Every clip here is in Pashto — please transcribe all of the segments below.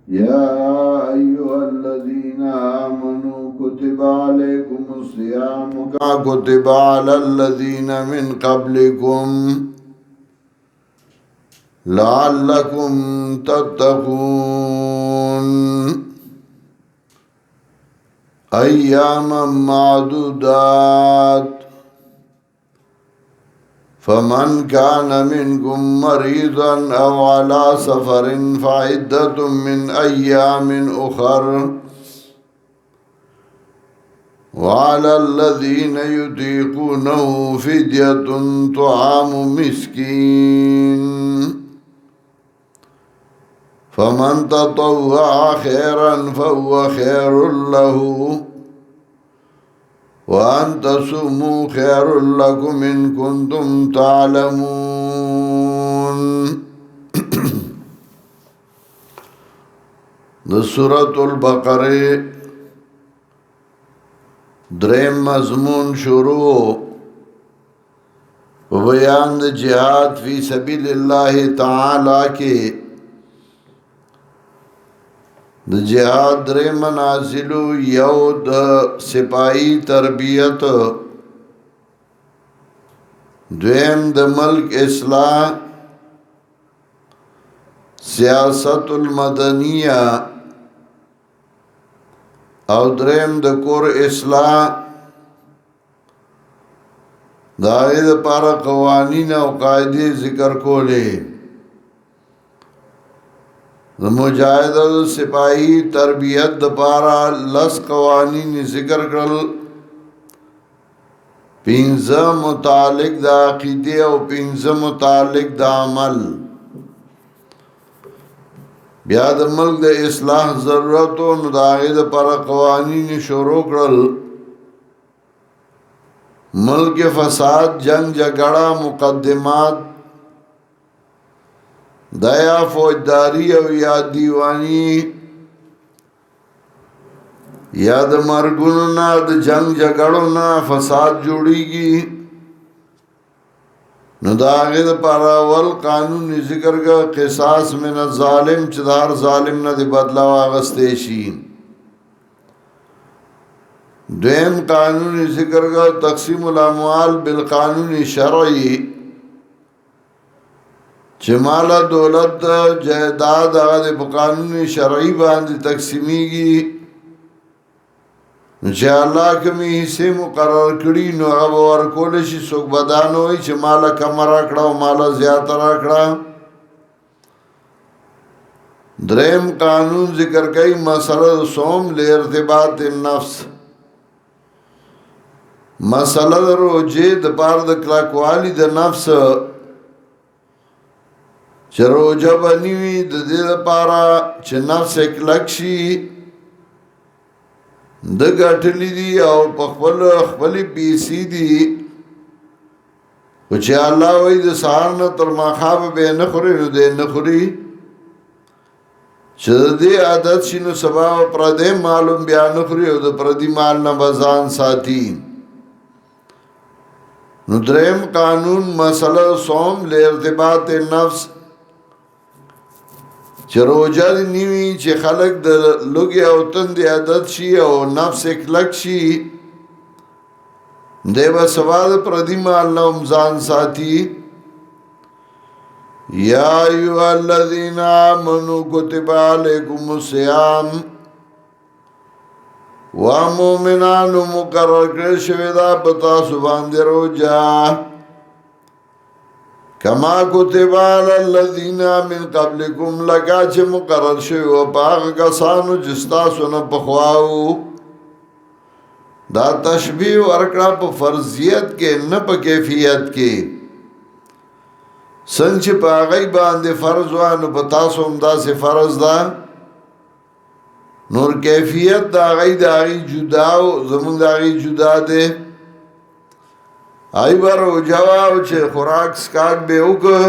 يا أيها الذين آمنوا كتب عليكم الصيام كما كتب على الذين من قبلكم لعلكم تتقون أياما معدودات فمن كان منكم مريضا أو على سفر فعدة من أيام أخر وعلى الذين يطيقونه فدية طعام مسكين فمن تطوع خيرا فهو خير له وأن تصوموا خير لكم إن كنتم تعلمون سورة البقرة دریم مضمون شروع بیان د جهاد فی سبیل اللہ تعالی کے د جهاد دریم منازلو یو د سپاہی تربیت دویم د ملک اصلاح سیاست المدنیہ او دریم د کور اصلاح داغی د پارا قوانین او قاعدی ذکر کولے د مجاہد سپاہی تربیت د پارا لس قوانین ذکر کرل پینزہ متعلق دا عقیدے او پینزہ متعلق دا عمل بیا د ملک د اصلاح ضرورتو نو د هغې دپاره قوانین شروع کړل ملک فساد جنگ جګړه مقدمات دا یا فوجداری او یا دیوانی یا د مرګونو نه د جنگ جګړو نه فساد جوړیږي نو دا هغې دپاره اول قانون ذکر کا قصاص من الظالم چې د هر ظالم نه د بدلا واغستی شي دویم قانون ذکر کا تقسیم الاموال بالقانون شرعی چې مال دولت جائیداد هغه په قانون شرعی باندې تقسیمیږي چې الله کومې حصے مقرر کړي نو هغه ورکول شي څوک به دا نه وایي چې ماله کمه راکړه او ماله زیاته راکړه دریم قانون ذکر کوي مسله صوم لارتباط النفس مسله د روجې د پاره د کلکوالي د نفس چې روجه به نه وي د دې لپاره چې نفس کلک شي د ګټلی دي او په خپلې پیسې دي خو چې الله وایي د سهار نه تر ماښامه به یې نه خوري نو دی نه خوري چې د دې عادت شي نو سبا به پردی معلوم بیا نه خوري او د پردي مال نه به ځان ساتي نو دریم قانون مسله صوم لارتباط نفس چې روجه دی نیوی چې خلق د لوګي او تندې عادت شي او نفس کلک شي دی به سبا د پردي مال نه هم ځان ساتي یا ایها الذین آمنوا کتب علیکم الصیام و مومنانو مقرر کړی شوی دا په تاسو باندې روجه کما کتب علی الذین من قبلکم لکا چې مقرر شوی و په هغه کسانو چې ستاسو نه پخواو دا تشبیه ورکړه په فرضیت کې نه په کیفیت کې څنګه چې په هغه باندې فرض و نو په تاسو هم داسې فرض ده نور کیفیت دا هغه جدا او زمونږ د هغې جدا دی آئی بار جواب چې خوراک سکاک بے اوکا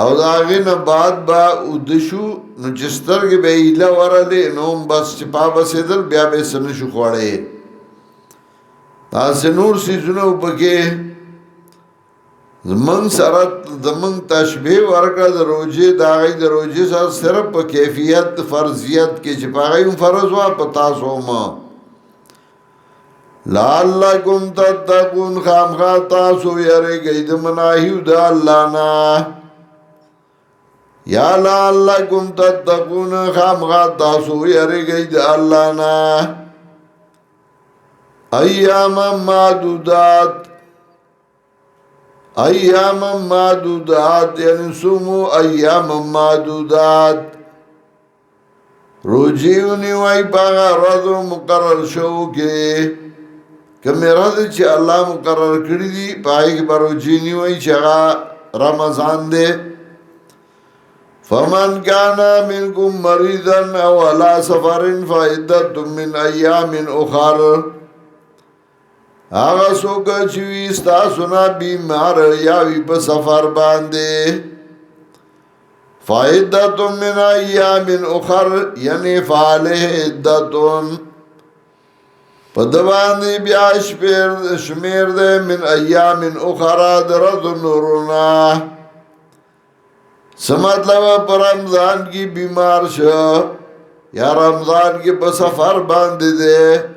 او دا آغی نا بعد با ادشو نو چسترگی بے ایلا ورلی نوم بس چپا بسی دل بیا بے سنشو خوڑے تاسے نور سیزنو پکے زمن سره زمن تشبیه ورکړه د روزې د هغې د روزې سره صرف په کیفیت فرضیت کې چې په هغې هم فرض وه په تاسو هم لعلکم تتقون خامخا تاسو یریږئ د مناهیو د الله نه یا لعلکم تتقون خامخا تاسو یریږئ د الله نه ایاما معدودات یعنی سمو ایام معدودات روجیونی وائی پاگا رضو مقرر شو کے کمی رض چی اللہ مقرر کری دی پائی که بروجینی وائی چگا رمضان دے فمن کانا منکم مریضن او علا سفرن فعدت من ایام اخر آغا سوکا چوی ستاسونا بیمار یاوی پا سفر باندے فعدتم من ایام اخر یعنی فعاله عدتون پا دباندی بیا شمیر دے من ایام اخر درد نورنا سمطلب پا رمضان کی بیمار شو یا رمضان کی پا سفر باندے دے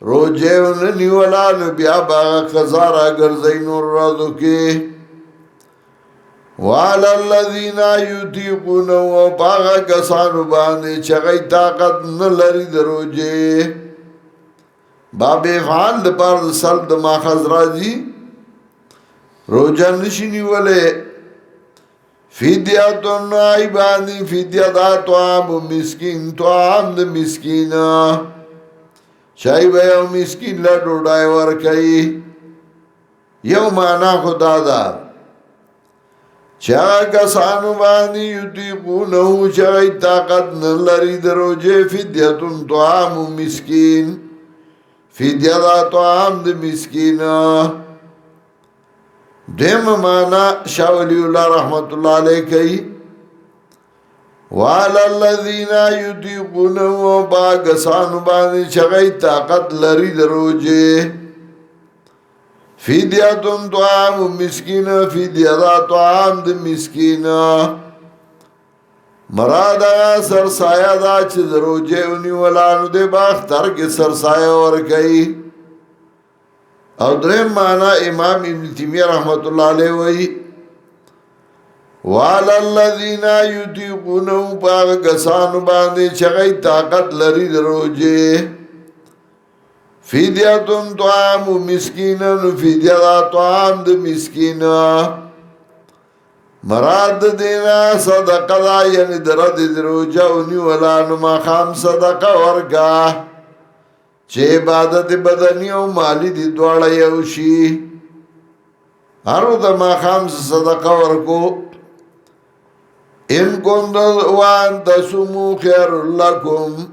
روجے انہیں نیولانو بیا باغا قضارا گرزینو رضو کی وعلا الذین یتیقونو و باغا کسانو باندے چگئی طاقت نلری در روجے باب افعال دا پارد سلب دا ماخذ راجی روجہ نشی نیولے فیدیاتون آئی باندی فیدیات آتوام و مسکین توام دا مسکین چای به یو مسکین له ډوډۍ ورکوي یو معنا خدا ده چې هغه کسانو باندې یطیقونه چې هغوی طاقت نه لري د روژې فدیتون طعام مسکین فدیه ده طعام د مسکین دویمه معنا شاه ولی الله رحمت الله علیه کوي وعلى الذين يطيقونه وباغسانو باندې چغی طاقت لري دروجه فدیاتون طعام مسکین فدیه طعام د مسکین مراد سرسایه دا چې دروجه اونی ولانو د باختر کې سرسایه ورکړي او درې معنا امام ابن تیمیه رحمت الله علیه وایي وعلى الذين يطيقونه باغ کسانو باندې چغی طاقت لري دروجه فدیاتون طعام مسکینن فدیه طعام د مسکین مراد دینا صدقه دا یعنی درد دروجه اونی ولانو ما خام صدقه ورکا چه عبادت بدنی او مالی دی دوڑا یوشی هرو دا ما خام صدقه ورکو ان کنتم وان تصوموا خير لكم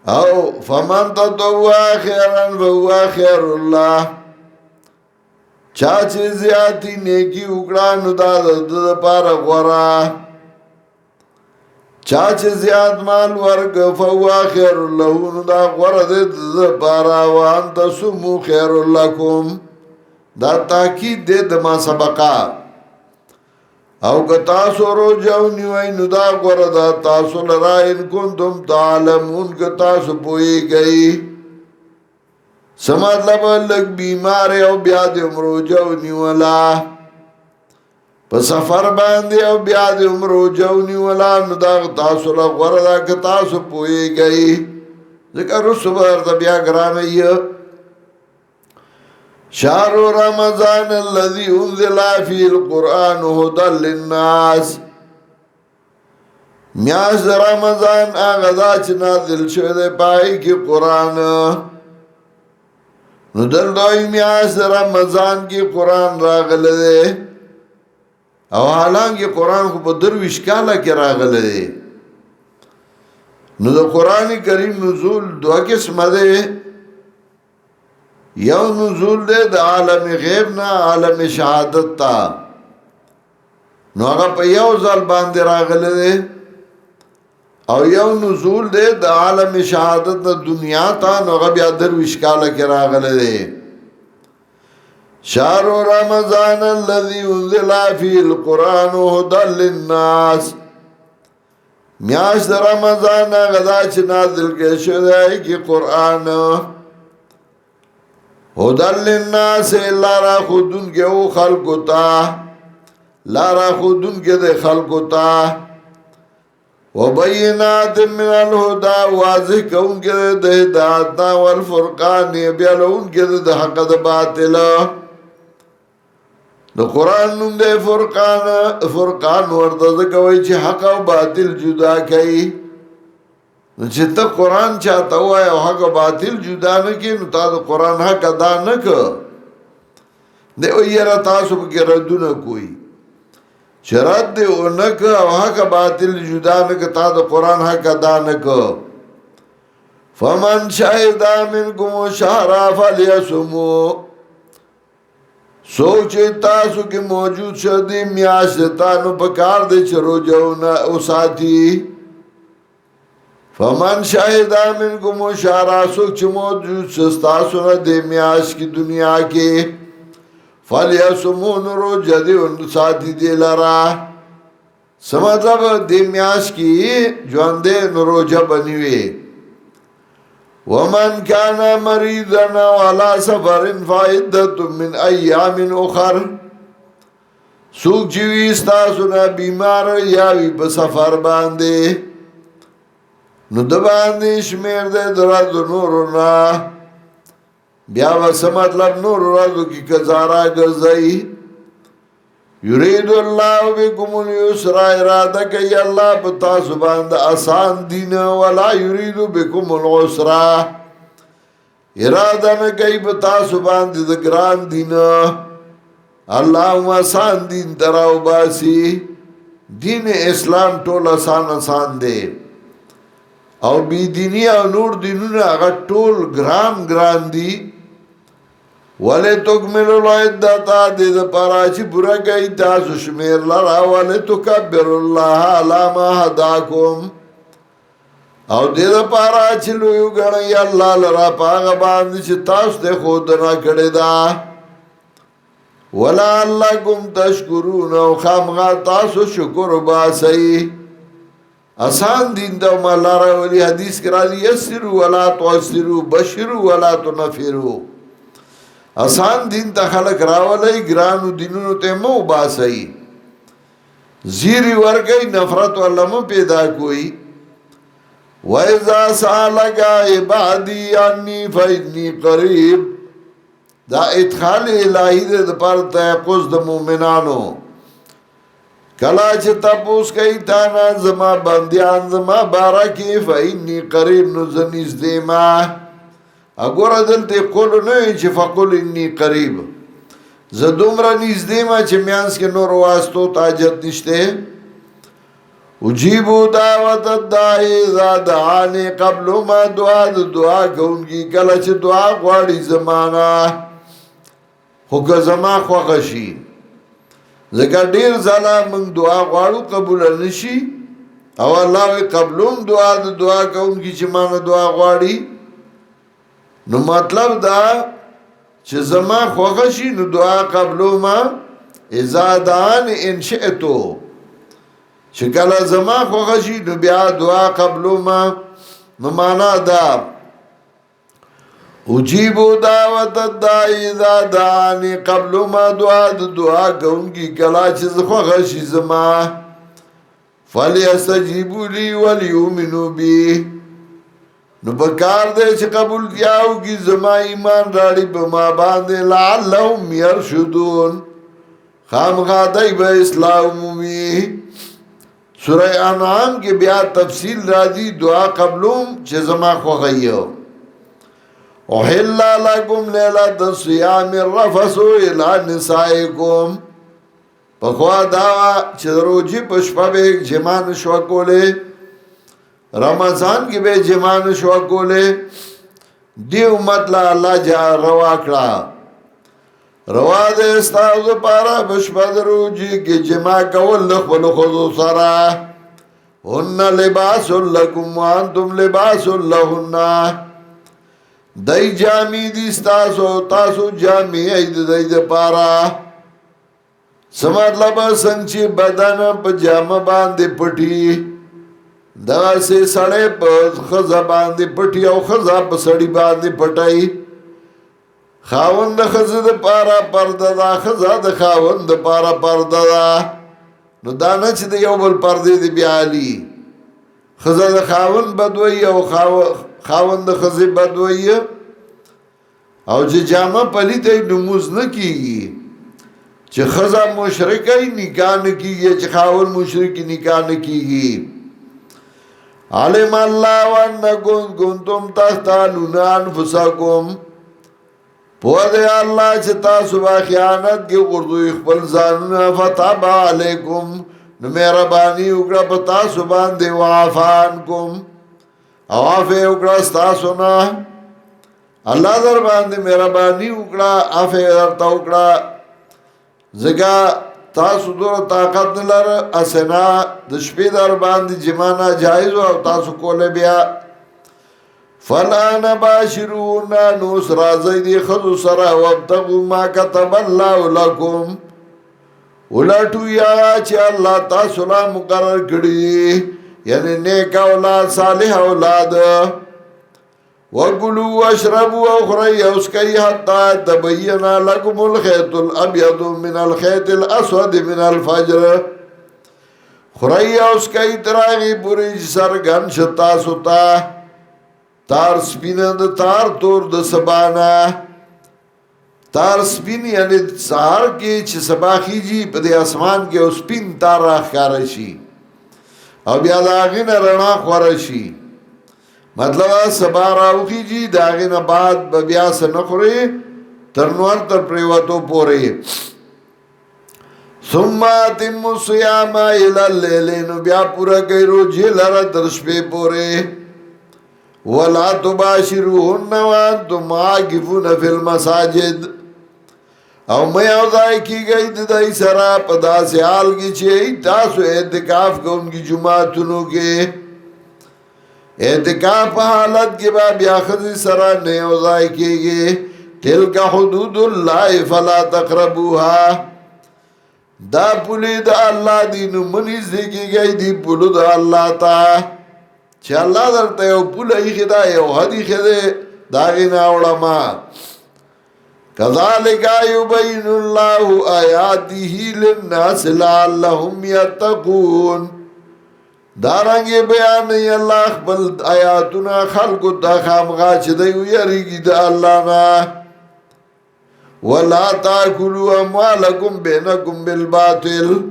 او فمن تطوع خيرا فهو خير الله چاچه زیادی نیکی اکڑا نو دا دا پار غورا چاچه زیاد مال ورگ فهو خير الله نو دا غورا دا پارا وان تصوموا خير لكم دا تاکید دے دما سبقا او که تاسو روجو نیوئی نو دا غور دا تاسو لرائن کنتم تعلمون که تاسو پوئی گئی سمطلب لگ بیمار او بیادم روجو نیولا پا سفر باندی او بیادم روجو نیولا نو دا تاسو لغور دا که تاسو پوئی گئی ذکر رسو بار دا بیا گرانی شهر رمضان الذي انزل فيه القرآن هدى للناس میاش رمضان آغا دا چه نازل شده پایی کی قرآن نو دل دوی میاش رمضان کی قرآن راغل ده او حالانکه قرآن خو پا درویش کالا کی راغل ده نو دا قرآن کریم نزول دو قسم ده یو نزول دے دا عالم غیب نا عالم شہادت تا نو اگا پا یو ځل باندې راغلے دے او یو نزول دے دا عالم شہادت نا دنیا تا نو اگا بیا درویش کالا کی راغلے دے شهر رمضان الذي انزل فيه القرآن هدى للناس میاش در رمضان غدا چه نازل کے شده کی قرآن هدى للناس لارا خودن کے او خلقتا لارا خودن کے دے خلقتا وبینات من الهدى واضح کون کے دے ہدایتنا والفرقان بیالون کے دے حق دا باطل نو قرآن نم دے فرقان ورده کوئی چه حق و باطل جدا کئی نو چه تا قرآن چاہتا ہوا ہے حق و باطل جدا نکی نو تا دا قرآن حق ادا نکا دے او یہ تاسو بکی ردو نکوئی چه رد دے او نکا حق و باطل جدا نکا تا دا قرآن حق ادا نکا فمن شاہدہ منکم شہرہ فلیسمو سوچے تاسو کی موجود شدی میاش تانو پکار دے چرو جونا او ساتھی فمن شاہدہ منکم شہرہ سوچ موجود شستاسو نا دے میاش کی دنیا کے فلیسمون رو جدی ان ساتھی دے لرا سمطلب دے میاش کی جوان دے نروجہ بنیوے ومن كان مريضا وعلى سفر فعدة من ايام اخر سوک چوی استاسونا بیمار یاوی بسفر باندے نو دباندے شمیر دے درازو نورونا بیا واسا مطلب نور رازو کی کزارا گرزائی یرید اللہ بکم اليسر ارادہ کئی اللہ بتاسو باند آسان دین ولا یرید بکم العسر ارادہ نکئی بتاسو باند دگران دین اللہ آسان دین تراؤ باسی دین اسلام ٹول آسان دے اور بی دینی اور نور دینون اگر ٹول گران دی وَلَے تُکْمِلُ الْعِدَّةَ دید پاراچی برا گئی تاسو شمیر لرا وَلَے تُکَبِّرُ اللَّهَ عَلَى مَا هَدَاكُمْ او دید پاراچی لویو گنی اللہ لرا پاغ باندی چی تاس دے خودنا کڑی دا وَلَعَلَّكُمْ تَشْكُرُونَ او خامغا تاسو شکر باسی آسان دین دا مالارا ولی حدیث کرا دی یسرو وَلَا تُعَسِرُو بَشِرُو وَلَا تُنَفِرُو آسان دین تا خلق راولی گرانو دینونو تے مو باسی زیری ورگئی نفرت واللمو پیدا کوئی وَإِذَا سَأَلَكَ عِبَادِي عَنِّي فَإِنِّي قَرِيب دا ادخال الہی دے دا پر تیقوز دا مومنانو کلا چه تپوس کئی تانا زما بندیان زما بارکی فَإِنِّي قَرِيب نزنیز دیما اگورا دلتے قولو نوی چه فقل انی قریب زدوم را نیز دیما چه میانس کے نور واسطو تاجت نشتے اجیبو دعوت الدائی اذا دعانی قبلو ما دعا کونگی کلا چه دعا غواری زمانا خوکا زمان خوخشی زکر دیر زالا من دعا غوارو قبول نشی او اللہ وی قبلوم دعا کونگی چه مانا دعا غواری نو مطلب دا چه زمان خوخشی نو دعا قبلو ما ازادان انشئتو چه کلا زمان خوخشی نو بیا دعا قبلو ما نو مانا دا اجیبو دعوت الدائی اذا دعانی قبلو ما دعا کونگی کلا چه خوخشی زمان فلی استجیبو لی ولیومنو بی نو بکار دے چه قبول کیاو کی زما ایمان راڑی بما باندے لعلہم یرشدون خام خاتای با اصلاح مومی سورہ انعام کے بیا تفصیل را دی دعا قبلوم چه زما خوغیو احلا لکم لیلت الصیام الرفسو الى نسائکم پخوا داوا چه روجی پشپا بیک جمان شوکولے رمضان کی بے جمان شوا کولے دی امت لا اللہ جا روا کڑا روا دے استاذ پارا بشپد روجی کی جما کول نخبل خضو سرا ہن لباس لکم وانتم لباس لہن دای جامی دی ستاسو تاسو جامی اید دای د پارا سمطلب څنګه چې بدن په جامه باندې پټي دا سه سړی په خزه باندې پټي او خزه په سړی باندې پټي خاوند خزه د پارا پرده دا خزه د خاوند پارا پرده دا نو دا نه چې د یو بل پردې دی بیالي خزه د خاوند بدوي او خاوند د خزه بدوي او چې جامه پلیته نموز نه کیږي چې خزه مشرکای نکاح نه کیږي چې خاوند مشرکی نکاح نه کیږي علم الله وانکم کنتم تختانون انفسکم پوه دی الله چې تاسو با خیانت کې غردوی خپل ځانونه فتاب علیکم نو مهرباني وکړه په تاسو باندې وعفان کوم او عفو وکړه تاسو نه الله در باندې مهرباني وکړه عفو درته وکړه زګه تاسو دغه طاقت لر اسنا د شپې در باندې جمانه جایز او تاسو کوله بیا فلا نباشرون نوس رازی دی خذو سرا وابتغو ما کتب اللہ لکم ولٹو یا چه اللہ تاسو لا مقرر کری یعنی نیک اولاد صالح اولاد وَقُلُوا وَاشْرَبُوا وَاخْرَيَّ اسْكَيْ حَتَّى تَبَيَّنَ لَكُمُ الْخَيْطُ الْأَبْيَضُ مِنَ الْخَيْطِ الْأَسْوَدِ مِنَ الْفَجْرِ خُرَيَّ اسْكَيْ تَرَاغِ پُرِي سَرْگَن شَتَا سُتا تار سپین د تار تور د سبانا تار سپین یعنی سهار کې چې سبا خيږي په دې اسمان کې او سپین تار راخاره شي او بیا دا غینه رڼا خور شي مطلب سبا راوخیږي دا غینه بعد بیا سنخوري تر نور تر پریواتو پورې ثم تم صيام الى الليل نو بیا پورا کوي روزي لره تر شپې پورې ولا تباشرون وانتم عاكفون في المساجد او مې او ځای کیږي د دای سره په داسې حال کې چې تاسو اعتکاف کوونکی جمعهتونو کې اعتکاف حالت کې بیا خزي سره نه او ځای کیږي تلک حدود الله فلا تقربوها دا پولی د الله دین منځ کېږي دی پولی د الله تا چې الله درته یو پولی خدا یو هدي خده داغینا علما کذالک یبین الله آیاته للناس لعلهم یتقون دارنګ بیان ی الله خپل آیاتونه خلقو ته خامغا چې دی یریږي د الله نه ولا تاكلوا اموالكم بينكم بالباطل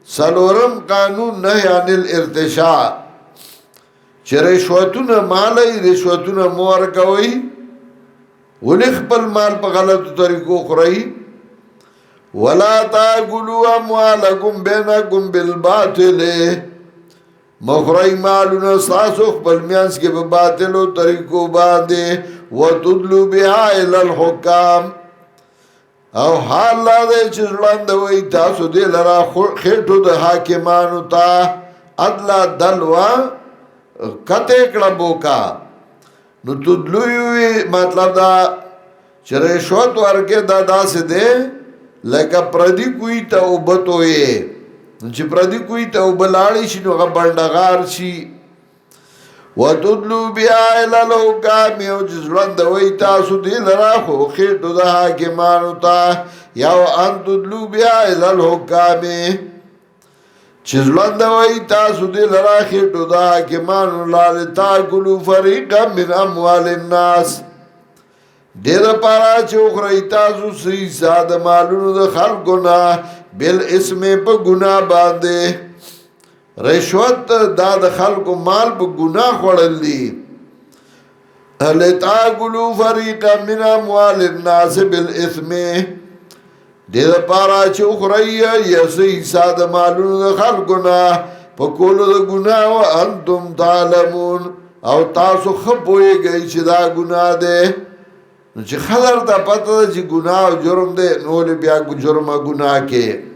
سلورم قانون نهي عن الارتشاء چې رشوتونه مالای رشوتونه مور کوي ولخ بل مال په غلطو طریقو خوري ولا تاكلوا اموالكم بينكم بالباطل مخري مالونه ساسو خپل میانس کې په باطلو طریقو باندې وتدلوا بها الى الحكام او حال لا دې چې وړاندوي تاسو دې لرا خېټو د حاکمانو ته ادلا دلوا کته کړه بوکا نو تدلوی مطلب دا چې رشوت ورکه دا داسې ده لکه پردي کوي ته وبتوي چې پردي کوي ته وبلاړي شي نو غبندغار شي وتدلو بیا الى الحکام او جزلند وی تاسو دی لرا خو خیٹو دا حاکمانو تا یاو ان تدلو بیا الى الحکام جزلند وی تاسو دی لرا خیٹو دا حاکمانو لالتا کلو فریقا من اموال الناس دیر پارا چوخرائی تاسو سی ساد مالونو دا خلقونا بل اسم پا گناہ باندے رشوت دا د خلکو مال په ګناه خورل دي لتاكلوا فريقا من اموال الناس بالاثم دې لپاره چې خوري یسي ساده مالونو د خلکو نه په کولو د ګناه او انتم تعلمون او تاسو خپويږئ چې دا ګناه ده چې خلر ته پته چې ګناه او جرم ده نو بیا جرم ګناه کې